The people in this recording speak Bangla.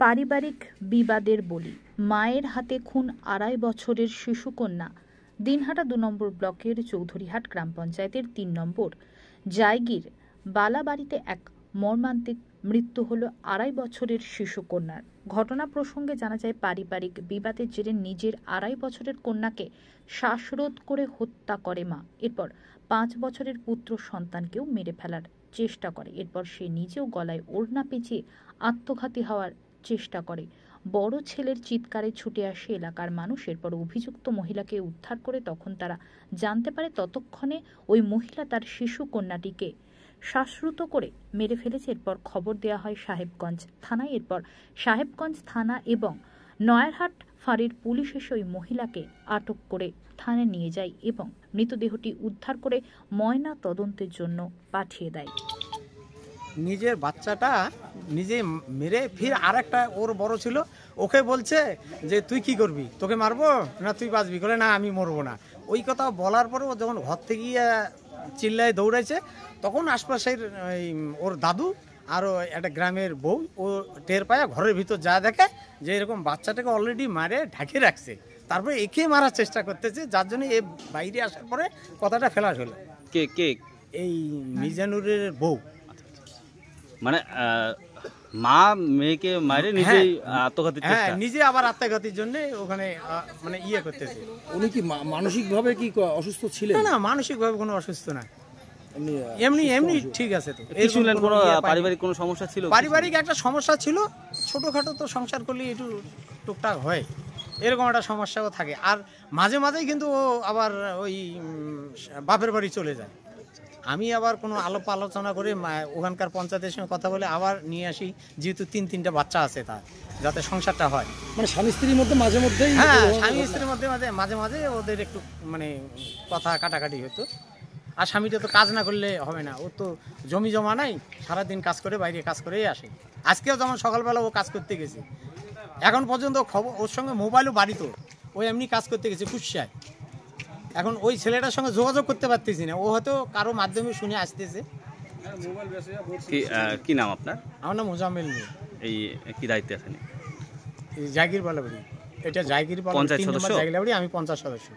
পারিবারিক বিবাদের বলি, মায়ের হাতে খুন ২.৫ বছরের শিশুকন্যা। দিনহাটা ২ নম্বর ব্লকের চৌধুরীহাট গ্রাম পঞ্চায়েতের ৩ নম্বর জায়গির বালাবাড়িতে এক মর্মান্তিক মৃত্যু হল ২.৫ বছরের শিশুকন্যার। ঘটনা প্রসঙ্গে জানা যায়, পারিবারিক বিবাদের জেরে নিজের ২.৫ বছরের কন্যাকে শ্বাসরোধ করে হত্যা করে মা। এরপর ৫ বছরের পুত্র সন্তানকেও মেরে ফেলার চেষ্টা করে। এরপর সে নিজেও গলায় ওড়না পেঁচিয়ে আত্মঘাতী হওয়ার চেষ্টা করে। বড় ছেলের চিৎকারে ছুটে আসে এলাকার মানুষ। এরপর অভিযুক্ত মহিলাকে উদ্ধার করে তখন তারা জানতে পারে ততক্ষণে ওই মহিলা তার শিশু কন্যাটিকে শ্বাসরোধ করে মেরে ফেলেছে। এরপর খবর দেওয়া হয় সাহেবগঞ্জ থানায়। এরপর সাহেবগঞ্জ থানা এবং নয়ারহাট ফাঁড়ির পুলিশ এসে ওই মহিলাকে আটক করে থানায় নিয়ে যায় এবং মৃতদেহটি উদ্ধার করে ময়না তদন্তের জন্য পাঠিয়ে দেয়। নিজের বাচ্চাটা নিজে মেরে ফির আরেকটা ওর বড় ছিল, ওকে বলছে যে তুই কি করবি, তোকে মারবো না তুই বাঁচবি, বলে না আমি মরবো না। ওই কথা বলার পরে ও যখন ঘর থেকে গিয়ে চিল্লায় দৌড়াইছে, তখন আশপাশের ওর দাদু আর একটা গ্রামের বউ ও টের পায়, ঘরের ভিতর যা দেখে যে এরকম বাচ্চাটাকে অলরেডি মারে ঢাকে রাখছে, তারপরে একে মারার চেষ্টা করতেছে, যার জন্য এ বাইরে আসার পরে কথাটা ফেলা হলো। কে কে? এই মিজানুরের বউ। মানে মা মেয়েকে মারে নিজে আত্মঘাতী চেষ্টা? হ্যাঁ, নিজে আবার আত্মঘাতীর জন্য ওখানে মানে ইয়ে করতেছে। উনি কি মানসিকভাবে কি অসুস্থ ছিলেন? না, মানসিকভাবে কোনো অসুস্থ না, এমনি এমনি ঠিক আছে। তো এই শুনলেন কোনো পারিবারিক কোনো সমস্যা ছিল? পারিবারিক একটা সমস্যা ছিল, ছোটখাটো তো সংসার করলে একটু টুকটাক হয়, এরকম একটা সমস্যাও থাকে। আর মাঝে মাঝেই কিন্তু ও আবার ওই বাপের বাড়ি চলে যায়। আমি আবার কোনো আলাপ আলোচনা করে ওখানকার পঞ্চায়েতের সঙ্গে কথা বলে আবার নিয়ে আসি, যেহেতু 3-3টা বাচ্চা আছে তার, যাতে সংসারটা হয়। মানে স্বামী স্ত্রীর মধ্যে মাঝে মধ্যেই? হ্যাঁ, স্বামী স্ত্রীর মধ্যে মাঝে মাঝে ওদের একটু মানে কথা কাটাকাটি হতো। আর স্বামীটা তো কাজ না করলে হবে না, ও তো জমি জমা নাই, সারাদিন কাজ করে বাইরে কাজ করেই আসে। আজকেও যেমন সকালবেলা ও কাজ করতে গেছে, এখন পর্যন্ত খবর, ওর সঙ্গে মোবাইলও বাড়িত, ও এমনি কাজ করতে গেছে কুষ্যায়। এখন ওই ছেলেটার সঙ্গে যোগাযোগ করতে পারতেছি না, ও হয়তো কারো মাধ্যমে শুনে আসতেছে। কি নাম আপনার? আমার নাম মোজাম্মেল। এই কি দায়িত্বে আছেন? জায়গির বালাবাড়ি, এটা জায়গির বালাবাড়ি, 3 নম্বর জায়গির বালাবাড়ি, আমি 50 সদস্য।